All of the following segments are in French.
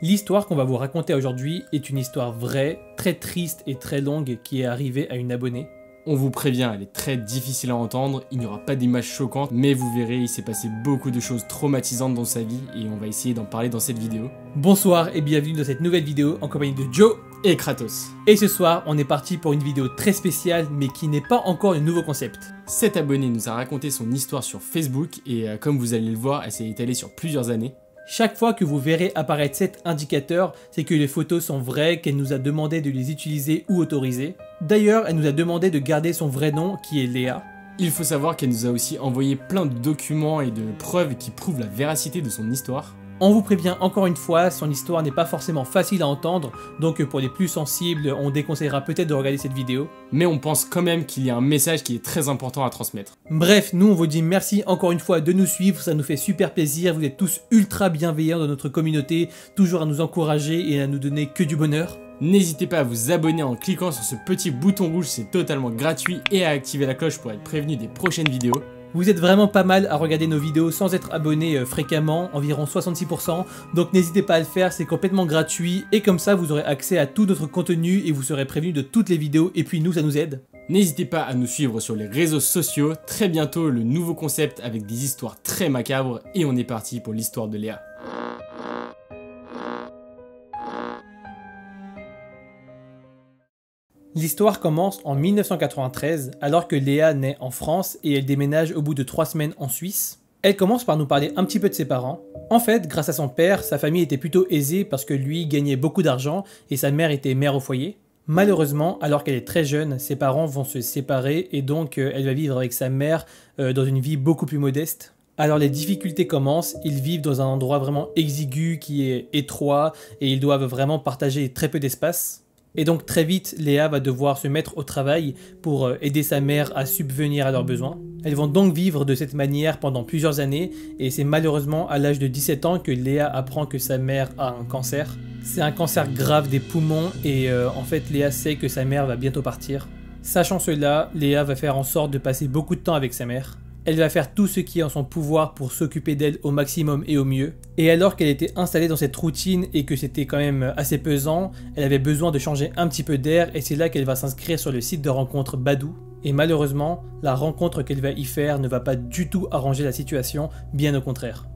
L'histoire qu'on va vous raconter aujourd'hui est une histoire vraie, très triste et très longue qui est arrivée à une abonnée. On vous prévient, elle est très difficile à entendre, il n'y aura pas d'images choquantes, mais vous verrez, il s'est passé beaucoup de choses traumatisantes dans sa vie et on va essayer d'en parler dans cette vidéo. Bonsoir et bienvenue dans cette nouvelle vidéo en compagnie de Joe et Kratos. Et ce soir, on est parti pour une vidéo très spéciale mais qui n'est pas encore le nouveau concept. Cet abonné nous a raconté son histoire sur Facebook et comme vous allez le voir, elle s'est étalée sur plusieurs années. Chaque fois que vous verrez apparaître cet indicateur, c'est que les photos sont vraies, qu'elle nous a demandé de les utiliser ou autoriser. D'ailleurs, elle nous a demandé de garder son vrai nom qui est Léa. Il faut savoir qu'elle nous a aussi envoyé plein de documents et de preuves qui prouvent la véracité de son histoire. On vous prévient encore une fois, son histoire n'est pas forcément facile à entendre, donc pour les plus sensibles, on déconseillera peut-être de regarder cette vidéo. Mais on pense quand même qu'il y a un message qui est très important à transmettre. Bref, nous on vous dit merci encore une fois de nous suivre, ça nous fait super plaisir, vous êtes tous ultra bienveillants dans notre communauté, toujours à nous encourager et à nous donner que du bonheur. N'hésitez pas à vous abonner en cliquant sur ce petit bouton rouge, c'est totalement gratuit, et à activer la cloche pour être prévenu des prochaines vidéos. Vous êtes vraiment pas mal à regarder nos vidéos sans être abonné fréquemment, environ 66%, donc n'hésitez pas à le faire, c'est complètement gratuit, et comme ça vous aurez accès à tout notre contenu et vous serez prévenu de toutes les vidéos, et puis nous ça nous aide. N'hésitez pas à nous suivre sur les réseaux sociaux, très bientôt le nouveau concept avec des histoires très macabres, et on est parti pour l'histoire de Léa. L'histoire commence en 1993, alors que Léa naît en France et elle déménage au bout de 3 semaines en Suisse. Elle commence par nous parler un petit peu de ses parents. En fait, grâce à son père, sa famille était plutôt aisée parce que lui gagnait beaucoup d'argent et sa mère était mère au foyer. Malheureusement, alors qu'elle est très jeune, ses parents vont se séparer et donc elle va vivre avec sa mère dans une vie beaucoup plus modeste. Alors les difficultés commencent, ils vivent dans un endroit vraiment exigu qui est étroit et ils doivent vraiment partager très peu d'espace. Et donc très vite, Léa va devoir se mettre au travail pour aider sa mère à subvenir à leurs besoins. Elles vont donc vivre de cette manière pendant plusieurs années et c'est malheureusement à l'âge de 17 ans que Léa apprend que sa mère a un cancer. C'est un cancer grave des poumons et en fait Léa sait que sa mère va bientôt partir. Sachant cela, Léa va faire en sorte de passer beaucoup de temps avec sa mère. Elle va faire tout ce qui est en son pouvoir pour s'occuper d'elle au maximum et au mieux. Et alors qu'elle était installée dans cette routine et que c'était quand même assez pesant, elle avait besoin de changer un petit peu d'air et c'est là qu'elle va s'inscrire sur le site de rencontre Badoo. Et malheureusement, la rencontre qu'elle va y faire ne va pas du tout arranger la situation, bien au contraire.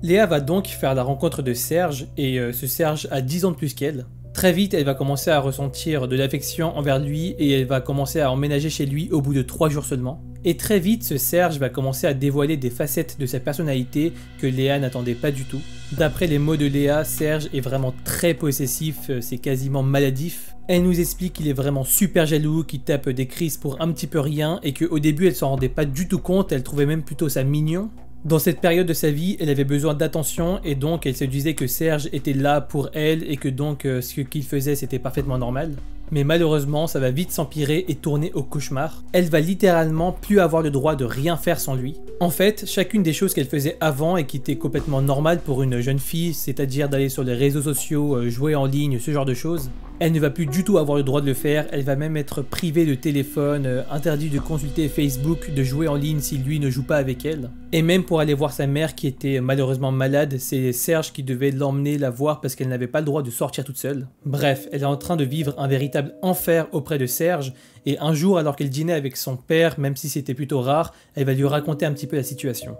Léa va donc faire la rencontre de Serge et ce Serge a 10 ans de plus qu'elle. Très vite, elle va commencer à ressentir de l'affection envers lui et elle va commencer à emménager chez lui au bout de 3 jours seulement. Et très vite, ce Serge va commencer à dévoiler des facettes de sa personnalité que Léa n'attendait pas du tout. D'après les mots de Léa, Serge est vraiment très possessif, c'est quasiment maladif. Elle nous explique qu'il est vraiment super jaloux, qu'il tape des crises pour un petit peu rien et qu'au début elle s'en rendait pas du tout compte, elle trouvait même plutôt ça mignon. Dans cette période de sa vie, elle avait besoin d'attention et donc elle se disait que Serge était là pour elle et que donc ce qu'il faisait c'était parfaitement normal. Mais malheureusement, ça va vite s'empirer et tourner au cauchemar. Elle va littéralement plus avoir le droit de rien faire sans lui. En fait, chacune des choses qu'elle faisait avant et qui était complètement normale pour une jeune fille, c'est-à-dire d'aller sur les réseaux sociaux, jouer en ligne, ce genre de choses, elle ne va plus du tout avoir le droit de le faire, elle va même être privée de téléphone, interdit de consulter Facebook, de jouer en ligne si lui ne joue pas avec elle. Et même pour aller voir sa mère qui était malheureusement malade, c'est Serge qui devait l'emmener la voir parce qu'elle n'avait pas le droit de sortir toute seule. Bref, elle est en train de vivre un véritable enfer auprès de Serge et un jour alors qu'elle dînait avec son père, même si c'était plutôt rare, elle va lui raconter un petit peu la situation.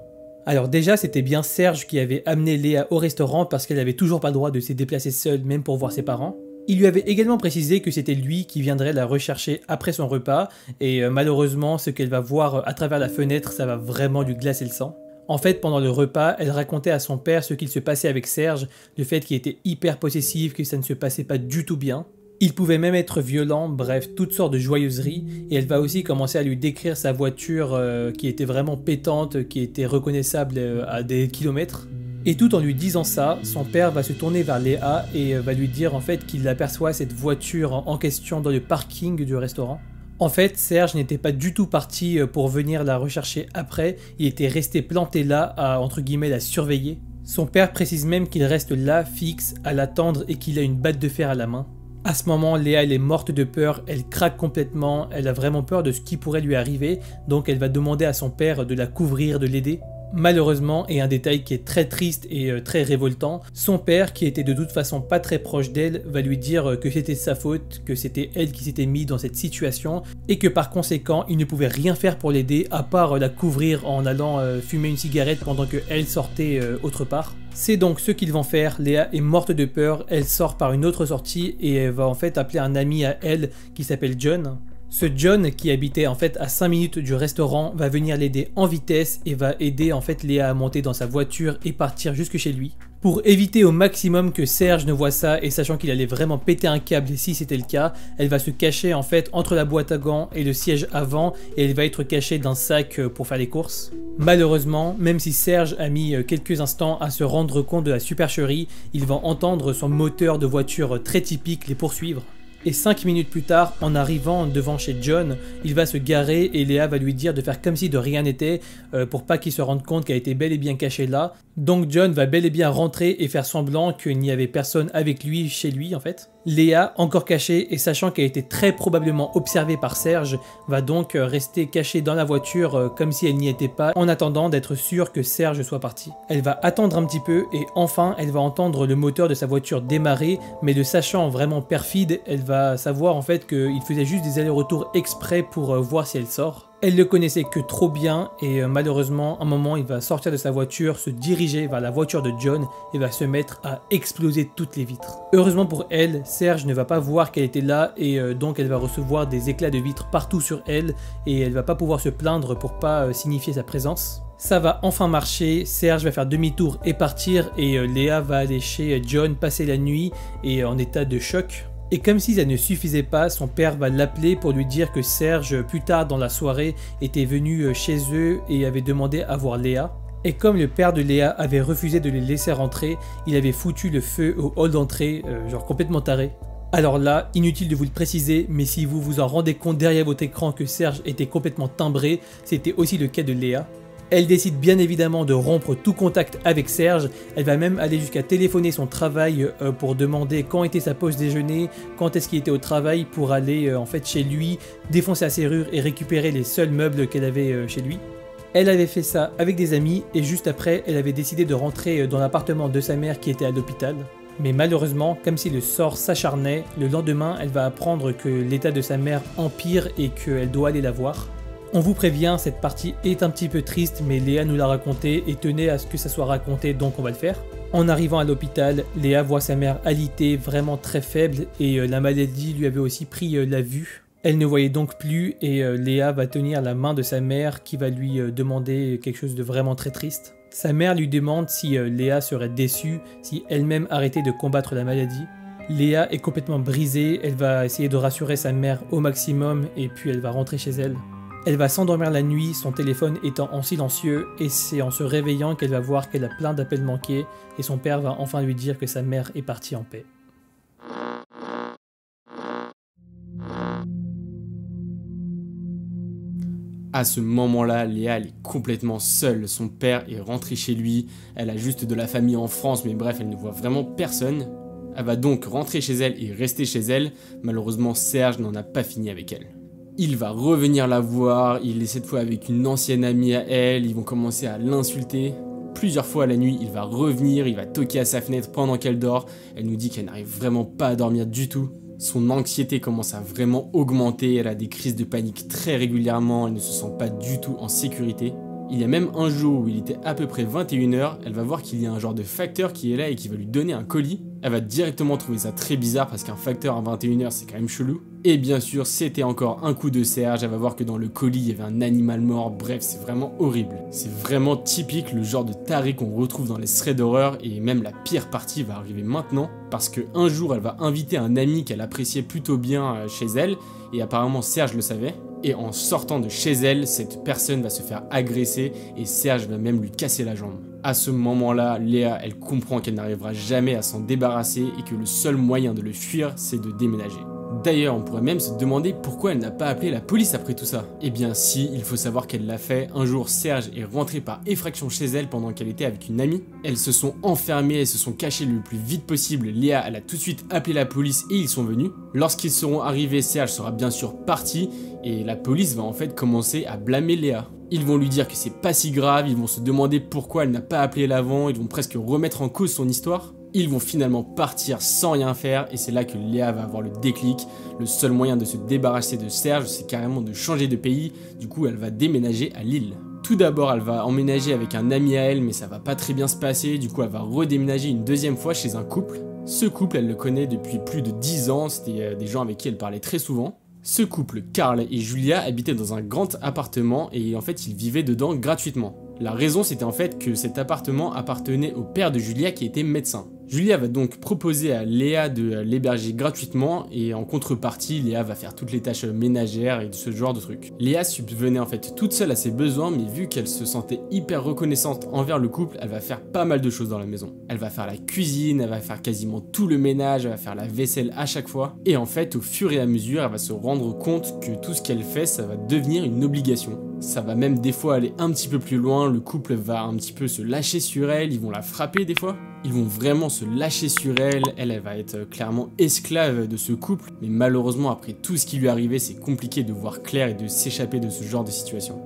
Alors déjà c'était bien Serge qui avait amené Léa au restaurant parce qu'elle avait toujours pas le droit de se déplacer seule même pour voir ses parents. Il lui avait également précisé que c'était lui qui viendrait la rechercher après son repas et malheureusement ce qu'elle va voir à travers la fenêtre ça va vraiment lui glacer le sang. En fait pendant le repas elle racontait à son père ce qu'il se passait avec Serge, le fait qu'il était hyper possessif, que ça ne se passait pas du tout bien. Il pouvait même être violent, bref, toutes sortes de joyeuseries, et elle va aussi commencer à lui décrire sa voiture qui était vraiment pétante, qui était reconnaissable à des kilomètres. Et tout en lui disant ça, son père va se tourner vers Léa et va lui dire en fait qu'il aperçoit cette voiture en question dans le parking du restaurant. En fait, Serge n'était pas du tout parti pour venir la rechercher après, il était resté planté là à entre guillemets la surveiller. Son père précise même qu'il reste là, fixe, à l'attendre et qu'il a une batte de fer à la main. À ce moment, Léa elle est morte de peur, elle craque complètement, elle a vraiment peur de ce qui pourrait lui arriver, donc elle va demander à son père de la couvrir, de l'aider. Malheureusement, et un détail qui est très triste et très révoltant, son père, qui était de toute façon pas très proche d'elle, va lui dire que c'était sa faute, que c'était elle qui s'était mise dans cette situation, et que par conséquent, il ne pouvait rien faire pour l'aider, à part la couvrir en allant fumer une cigarette pendant qu'elle sortait autre part. C'est donc ce qu'ils vont faire. Léa est morte de peur, elle sort par une autre sortie, et elle va en fait appeler un ami à elle qui s'appelle John. Ce John, qui habitait en fait à 5 minutes du restaurant, va venir l'aider en vitesse et va aider en fait Léa à monter dans sa voiture et partir jusque chez lui. Pour éviter au maximum que Serge ne voit ça et sachant qu'il allait vraiment péter un câble si c'était le cas, elle va se cacher en fait entre la boîte à gants et le siège avant et elle va être cachée d'un sac pour faire les courses. Malheureusement, même si Serge a mis quelques instants à se rendre compte de la supercherie, il va entendre son moteur de voiture très typique les poursuivre. Et 5 minutes plus tard, en arrivant devant chez John, il va se garer et Léa va lui dire de faire comme si de rien n'était pour pas qu'il se rende compte qu'elle était bel et bien cachée là. Donc John va bel et bien rentrer et faire semblant qu'il n'y avait personne avec lui chez lui en fait. Léa, encore cachée et sachant qu'elle était très probablement observée par Serge, va donc rester cachée dans la voiture comme si elle n'y était pas en attendant d'être sûre que Serge soit parti. Elle va attendre un petit peu et enfin elle va entendre le moteur de sa voiture démarrer, mais le sachant vraiment perfide, elle va savoir en fait qu'il faisait juste des allers-retours exprès pour voir si elle sort. Elle le connaissait que trop bien et malheureusement, à un moment, il va sortir de sa voiture, se diriger vers la voiture de John et va se mettre à exploser toutes les vitres. Heureusement pour elle, Serge ne va pas voir qu'elle était là et donc elle va recevoir des éclats de vitres partout sur elle et elle va pas pouvoir se plaindre pour pas signifier sa présence. Ça va enfin marcher, Serge va faire demi-tour et partir et Léa va aller chez John passer la nuit et en état de choc. Et comme si ça ne suffisait pas, son père va l'appeler pour lui dire que Serge, plus tard dans la soirée, était venu chez eux et avait demandé à voir Léa. Et comme le père de Léa avait refusé de les laisser rentrer, il avait foutu le feu au hall d'entrée, genre complètement taré. Alors là, inutile de vous le préciser, mais si vous vous en rendez compte derrière votre écran que Serge était complètement timbré, c'était aussi le cas de Léa. Elle décide bien évidemment de rompre tout contact avec Serge, elle va même aller jusqu'à téléphoner son travail pour demander quand était sa pause déjeuner, quand est-ce qu'il était au travail pour aller en fait chez lui, défoncer la serrure et récupérer les seuls meubles qu'elle avait chez lui. Elle avait fait ça avec des amis et juste après elle avait décidé de rentrer dans l'appartement de sa mère qui était à l'hôpital. Mais malheureusement, comme si le sort s'acharnait, le lendemain elle va apprendre que l'état de sa mère empire et qu'elle doit aller la voir. On vous prévient, cette partie est un petit peu triste, mais Léa nous l'a raconté et tenait à ce que ça soit raconté, donc on va le faire. En arrivant à l'hôpital, Léa voit sa mère alitée, vraiment très faible, et la maladie lui avait aussi pris la vue. Elle ne voyait donc plus, et Léa va tenir la main de sa mère qui va lui demander quelque chose de vraiment très triste. Sa mère lui demande si Léa serait déçue, si elle-même arrêtait de combattre la maladie. Léa est complètement brisée, elle va essayer de rassurer sa mère au maximum, et puis elle va rentrer chez elle. Elle va s'endormir la nuit, son téléphone étant en silencieux, et c'est en se réveillant qu'elle va voir qu'elle a plein d'appels manqués, et son père va enfin lui dire que sa mère est partie en paix. À ce moment-là, Léa elle est complètement seule, son père est rentré chez lui, elle a juste de la famille en France, mais bref, elle ne voit vraiment personne. Elle va donc rentrer chez elle et rester chez elle, malheureusement Serge n'en a pas fini avec elle. Il va revenir la voir, il est cette fois avec une ancienne amie à elle, ils vont commencer à l'insulter. Plusieurs fois la nuit, il va revenir, il va toquer à sa fenêtre pendant qu'elle dort. Elle nous dit qu'elle n'arrive vraiment pas à dormir du tout. Son anxiété commence à vraiment augmenter, elle a des crises de panique très régulièrement, elle ne se sent pas du tout en sécurité. Il y a même un jour où il était à peu près 21h, elle va voir qu'il y a un genre de facteur qui est là et qui va lui donner un colis. Elle va directement trouver ça très bizarre parce qu'un facteur à 21h c'est quand même chelou. Et bien sûr c'était encore un coup de Serge, elle va voir que dans le colis il y avait un animal mort, bref c'est vraiment horrible. C'est vraiment typique le genre de taré qu'on retrouve dans les threads d'horreur et même la pire partie va arriver maintenant. Parce qu'un jour elle va inviter un ami qu'elle appréciait plutôt bien chez elle et apparemment Serge le savait. Et en sortant de chez elle, cette personne va se faire agresser et Serge va même lui casser la jambe. À ce moment-là, Léa, elle comprend qu'elle n'arrivera jamais à s'en débarrasser et que le seul moyen de le fuir, c'est de déménager. D'ailleurs, on pourrait même se demander pourquoi elle n'a pas appelé la police après tout ça. Eh bien si, il faut savoir qu'elle l'a fait. Un jour, Serge est rentré par effraction chez elle pendant qu'elle était avec une amie. Elles se sont enfermées, elles se sont cachées le plus vite possible. Léa, elle a tout de suite appelé la police et ils sont venus. Lorsqu'ils seront arrivés, Serge sera bien sûr parti et la police va en fait commencer à blâmer Léa. Ils vont lui dire que c'est pas si grave, ils vont se demander pourquoi elle n'a pas appelé l'avant, ils vont presque remettre en cause son histoire. Ils vont finalement partir sans rien faire et c'est là que Léa va avoir le déclic. Le seul moyen de se débarrasser de Serge, c'est carrément de changer de pays. Du coup, elle va déménager à Lille. Tout d'abord, elle va emménager avec un ami à elle, mais ça va pas très bien se passer. Du coup, elle va redéménager une deuxième fois chez un couple. Ce couple, elle le connaît depuis plus de 10 ans, c'était des gens avec qui elle parlait très souvent. Ce couple, Karl et Julia, habitaient dans un grand appartement et en fait, ils vivaient dedans gratuitement. La raison, c'était en fait que cet appartement appartenait au père de Julia qui était médecin. Julia va donc proposer à Léa de l'héberger gratuitement et en contrepartie, Léa va faire toutes les tâches ménagères et ce genre de trucs. Léa subvenait en fait toute seule à ses besoins, mais vu qu'elle se sentait hyper reconnaissante envers le couple, elle va faire pas mal de choses dans la maison. Elle va faire la cuisine, elle va faire quasiment tout le ménage, elle va faire la vaisselle à chaque fois. Et en fait, au fur et à mesure, elle va se rendre compte que tout ce qu'elle fait, ça va devenir une obligation. Ça va même des fois aller un petit peu plus loin, le couple va un petit peu se lâcher sur elle, ils vont la frapper des fois. Ils vont vraiment se lâcher sur elle, elle va être clairement esclave de ce couple. Mais malheureusement, après tout ce qui lui est arrivé, c'est compliqué de voir clair et de s'échapper de ce genre de situation.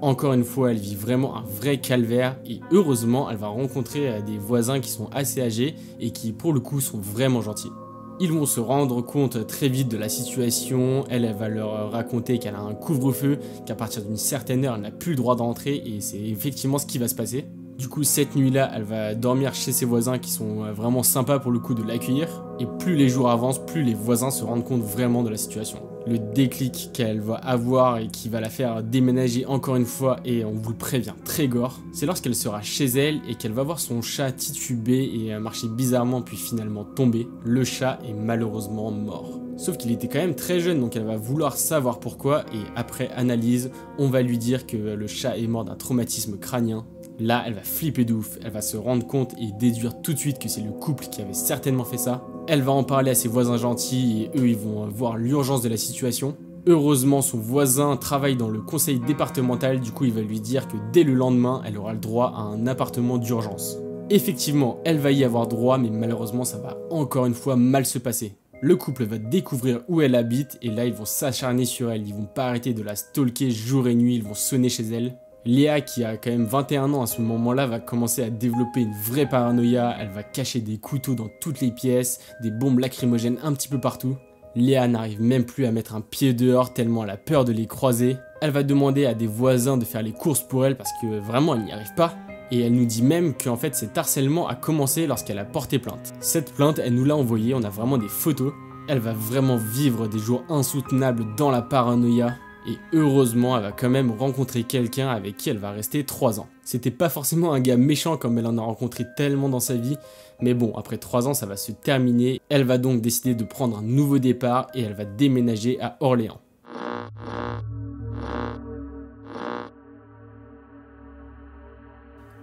Encore une fois, elle vit vraiment un vrai calvaire et heureusement, elle va rencontrer des voisins qui sont assez âgés et qui pour le coup sont vraiment gentils. Ils vont se rendre compte très vite de la situation, elle va leur raconter qu'elle a un couvre-feu, qu'à partir d'une certaine heure, elle n'a plus le droit d'entrer et c'est effectivement ce qui va se passer. Du coup, cette nuit-là, elle va dormir chez ses voisins qui sont vraiment sympas pour le coup de l'accueillir. Et plus les jours avancent, plus les voisins se rendent compte vraiment de la situation. Le déclic qu'elle va avoir et qui va la faire déménager encore une fois, et on vous le prévient, très gore, c'est lorsqu'elle sera chez elle et qu'elle va voir son chat tituber et marcher bizarrement puis finalement tomber. Le chat est malheureusement mort. Sauf qu'il était quand même très jeune, donc elle va vouloir savoir pourquoi, et après analyse, on va lui dire que le chat est mort d'un traumatisme crânien. Là, elle va flipper de ouf, elle va se rendre compte et déduire tout de suite que c'est le couple qui avait certainement fait ça. Elle va en parler à ses voisins gentils et eux, ils vont voir l'urgence de la situation. Heureusement, son voisin travaille dans le conseil départemental, du coup, il va lui dire que dès le lendemain, elle aura le droit à un appartement d'urgence. Effectivement, elle va y avoir droit, mais malheureusement, ça va encore une fois mal se passer. Le couple va découvrir où elle habite et là, ils vont s'acharner sur elle, ils vont pas arrêter de la stalker jour et nuit, ils vont sonner chez elle. Léa, qui a quand même 21 ans à ce moment-là, va commencer à développer une vraie paranoïa. Elle va cacher des couteaux dans toutes les pièces, des bombes lacrymogènes un petit peu partout. Léa n'arrive même plus à mettre un pied dehors tellement elle a peur de les croiser. Elle va demander à des voisins de faire les courses pour elle parce que vraiment elle n'y arrive pas. Et elle nous dit même qu'en fait cet harcèlement a commencé lorsqu'elle a porté plainte. Cette plainte, elle nous l'a envoyée, on a vraiment des photos. Elle va vraiment vivre des jours insoutenables dans la paranoïa. Et heureusement, elle va quand même rencontrer quelqu'un avec qui elle va rester 3 ans. C'était pas forcément un gars méchant comme elle en a rencontré tellement dans sa vie, mais bon, après 3 ans, ça va se terminer. Elle va donc décider de prendre un nouveau départ et elle va déménager à Orléans.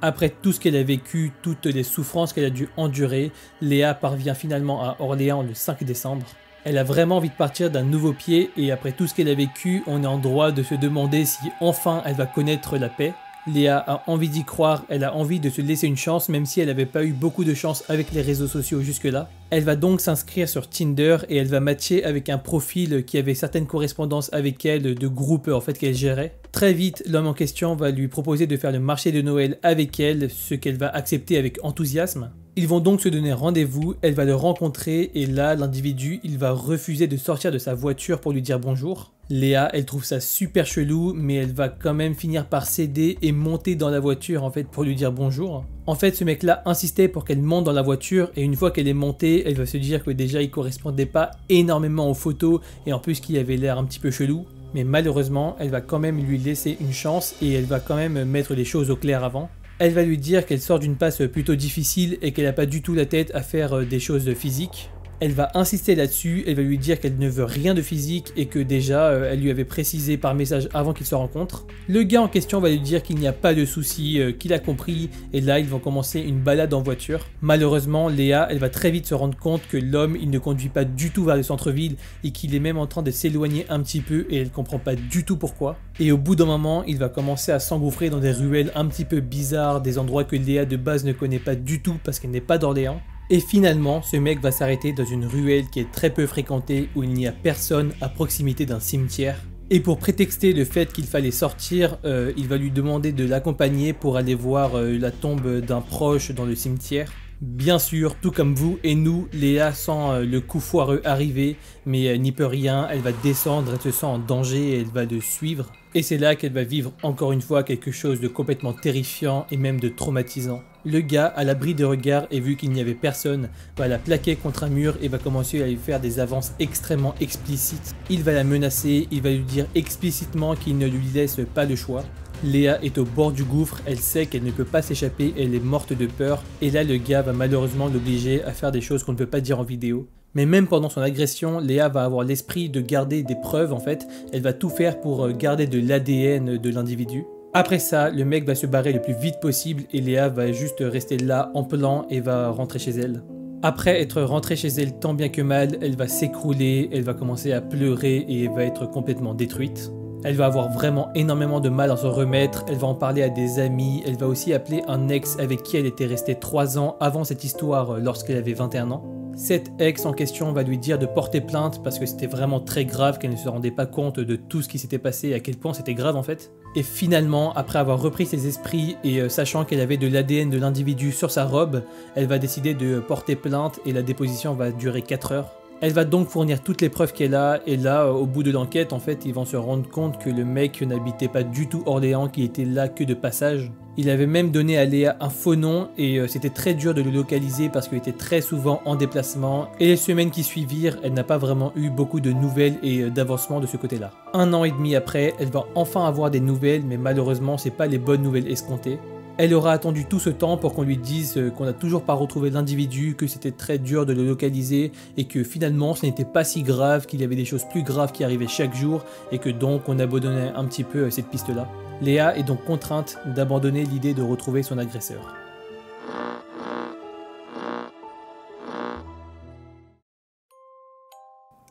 Après tout ce qu'elle a vécu, toutes les souffrances qu'elle a dû endurer, Léa parvient finalement à Orléans le 5 décembre. Elle a vraiment envie de partir d'un nouveau pied et après tout ce qu'elle a vécu, on est en droit de se demander si enfin elle va connaître la paix. Léa a envie d'y croire, elle a envie de se laisser une chance même si elle n'avait pas eu beaucoup de chance avec les réseaux sociaux jusque-là. Elle va donc s'inscrire sur Tinder et elle va matcher avec un profil qui avait certaines correspondances avec elle de groupes en fait qu'elle gérait. Très vite, l'homme en question va lui proposer de faire le marché de Noël avec elle, ce qu'elle va accepter avec enthousiasme. Ils vont donc se donner rendez-vous, elle va le rencontrer et là, l'individu, il va refuser de sortir de sa voiture pour lui dire bonjour. Léa, elle trouve ça super chelou, mais elle va quand même finir par céder et monter dans la voiture en fait pour lui dire bonjour. En fait, ce mec-là insistait pour qu'elle monte dans la voiture et une fois qu'elle est montée, elle va se dire que déjà il correspondait pas énormément aux photos et en plus qu'il avait l'air un petit peu chelou. Mais malheureusement, elle va quand même lui laisser une chance et elle va quand même mettre les choses au clair avant. Elle va lui dire qu'elle sort d'une passe plutôt difficile et qu'elle n'a pas du tout la tête à faire des choses physiques. Elle va insister là-dessus, elle va lui dire qu'elle ne veut rien de physique et que déjà elle lui avait précisé par message avant qu'ils se rencontrent. Le gars en question va lui dire qu'il n'y a pas de souci, qu'il a compris et là ils vont commencer une balade en voiture. Malheureusement Léa elle va très vite se rendre compte que l'homme il ne conduit pas du tout vers le centre-ville et qu'il est même en train de s'éloigner un petit peu et elle comprend pas du tout pourquoi. Et au bout d'un moment il va commencer à s'engouffrer dans des ruelles un petit peu bizarres, des endroits que Léa de base ne connaît pas du tout parce qu'elle n'est pas d'Orléans. Et finalement, ce mec va s'arrêter dans une ruelle qui est très peu fréquentée où il n'y a personne à proximité d'un cimetière. Et pour prétexter le fait qu'il fallait sortir, il va lui demander de l'accompagner pour aller voir la tombe d'un proche dans le cimetière. Bien sûr, tout comme vous et nous, Léa sent le coup foireux arriver, mais elle n'y peut rien, elle va descendre, elle se sent en danger et elle va le suivre. Et c'est là qu'elle va vivre encore une fois quelque chose de complètement terrifiant et même de traumatisant. Le gars, à l'abri de regard et vu qu'il n'y avait personne, va la plaquer contre un mur et va commencer à lui faire des avances extrêmement explicites. Il va la menacer, il va lui dire explicitement qu'il ne lui laisse pas le choix. Léa est au bord du gouffre, elle sait qu'elle ne peut pas s'échapper, elle est morte de peur, et là le gars va malheureusement l'obliger à faire des choses qu'on ne peut pas dire en vidéo. Mais même pendant son agression, Léa va avoir l'esprit de garder des preuves en fait, elle va tout faire pour garder de l'ADN de l'individu. Après ça, le mec va se barrer le plus vite possible et Léa va juste rester là en plan et va rentrer chez elle. Après être rentrée chez elle tant bien que mal, elle va s'écrouler, elle va commencer à pleurer et elle va être complètement détruite. Elle va avoir vraiment énormément de mal à s'en remettre, elle va en parler à des amis, elle va aussi appeler un ex avec qui elle était restée 3 ans avant cette histoire lorsqu'elle avait 21 ans. Cet ex en question va lui dire de porter plainte parce que c'était vraiment très grave, qu'elle ne se rendait pas compte de tout ce qui s'était passé et à quel point c'était grave en fait. Et finalement, après avoir repris ses esprits et sachant qu'elle avait de l'ADN de l'individu sur sa robe, elle va décider de porter plainte et la déposition va durer 4 heures. Elle va donc fournir toutes les preuves qu'elle a et là, au bout de l'enquête, en fait, ils vont se rendre compte que le mec n'habitait pas du tout Orléans, qu'il était là que de passage. Il avait même donné à Léa un faux nom et c'était très dur de le localiser parce qu'il était très souvent en déplacement. Et les semaines qui suivirent, elle n'a pas vraiment eu beaucoup de nouvelles et d'avancement de ce côté-là. 1 an et demi après, elle va enfin avoir des nouvelles, mais malheureusement, c'est pas les bonnes nouvelles escomptées. Elle aura attendu tout ce temps pour qu'on lui dise qu'on n'a toujours pas retrouvé l'individu, que c'était très dur de le localiser et que finalement ce n'était pas si grave, qu'il y avait des choses plus graves qui arrivaient chaque jour et que donc on abandonnait un petit peu cette piste-là. Léa est donc contrainte d'abandonner l'idée de retrouver son agresseur.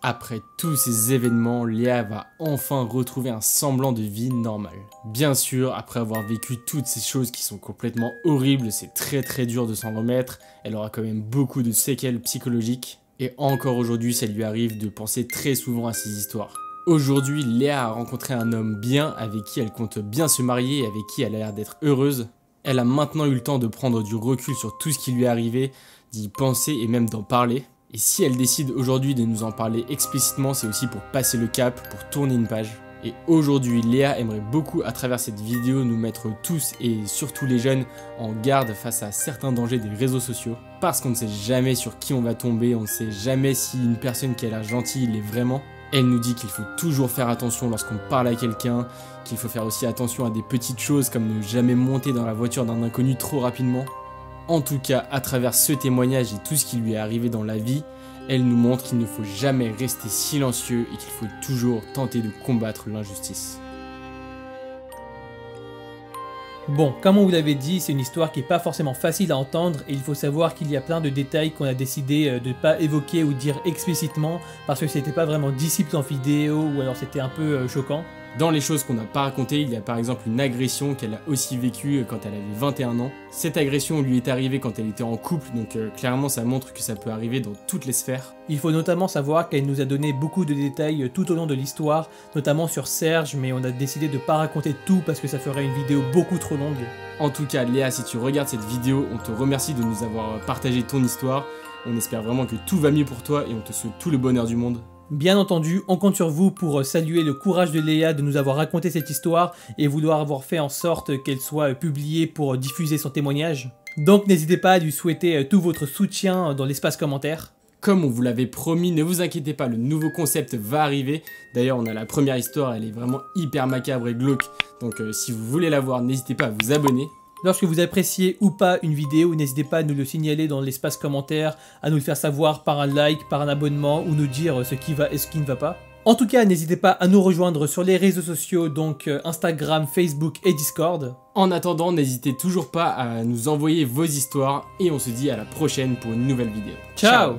Après tous ces événements, Léa va enfin retrouver un semblant de vie normale. Bien sûr, après avoir vécu toutes ces choses qui sont complètement horribles, c'est très dur de s'en remettre, elle aura quand même beaucoup de séquelles psychologiques, et encore aujourd'hui ça lui arrive de penser très souvent à ces histoires. Aujourd'hui, Léa a rencontré un homme bien avec qui elle compte bien se marier et avec qui elle a l'air d'être heureuse. Elle a maintenant eu le temps de prendre du recul sur tout ce qui lui est arrivé, d'y penser et même d'en parler. Et si elle décide aujourd'hui de nous en parler explicitement, c'est aussi pour passer le cap, pour tourner une page. Et aujourd'hui, Léa aimerait beaucoup à travers cette vidéo nous mettre tous et surtout les jeunes en garde face à certains dangers des réseaux sociaux. Parce qu'on ne sait jamais sur qui on va tomber, on ne sait jamais si une personne qui a l'air gentille l'est vraiment. Elle nous dit qu'il faut toujours faire attention lorsqu'on parle à quelqu'un, qu'il faut faire aussi attention à des petites choses comme ne jamais monter dans la voiture d'un inconnu trop rapidement. En tout cas, à travers ce témoignage et tout ce qui lui est arrivé dans la vie, elle nous montre qu'il ne faut jamais rester silencieux et qu'il faut toujours tenter de combattre l'injustice. Bon, comme on vous l'avait dit, c'est une histoire qui n'est pas forcément facile à entendre et il faut savoir qu'il y a plein de détails qu'on a décidé de ne pas évoquer ou dire explicitement parce que c'était pas vraiment disciple en vidéo ou alors c'était un peu choquant. Dans les choses qu'on n'a pas racontées, il y a par exemple une agression qu'elle a aussi vécue quand elle avait 21 ans. Cette agression lui est arrivée quand elle était en couple, donc clairement ça montre que ça peut arriver dans toutes les sphères. Il faut notamment savoir qu'elle nous a donné beaucoup de détails tout au long de l'histoire, notamment sur Serge, mais on a décidé de ne pas raconter tout parce que ça ferait une vidéo beaucoup trop longue. En tout cas, Léa, si tu regardes cette vidéo, on te remercie de nous avoir partagé ton histoire. On espère vraiment que tout va mieux pour toi et on te souhaite tout le bonheur du monde. Bien entendu, on compte sur vous pour saluer le courage de Léa de nous avoir raconté cette histoire et vouloir avoir fait en sorte qu'elle soit publiée pour diffuser son témoignage. Donc n'hésitez pas à lui souhaiter tout votre soutien dans l'espace commentaire. Comme on vous l'avait promis, ne vous inquiétez pas, le nouveau concept va arriver. D'ailleurs, on a la première histoire, elle est vraiment hyper macabre et glauque. Donc si vous voulez la voir, n'hésitez pas à vous abonner. Lorsque vous appréciez ou pas une vidéo, n'hésitez pas à nous le signaler dans l'espace commentaire, à nous le faire savoir par un like, par un abonnement ou nous dire ce qui va et ce qui ne va pas. En tout cas, n'hésitez pas à nous rejoindre sur les réseaux sociaux, donc Instagram, Facebook et Discord. En attendant, n'hésitez toujours pas à nous envoyer vos histoires et on se dit à la prochaine pour une nouvelle vidéo. Ciao.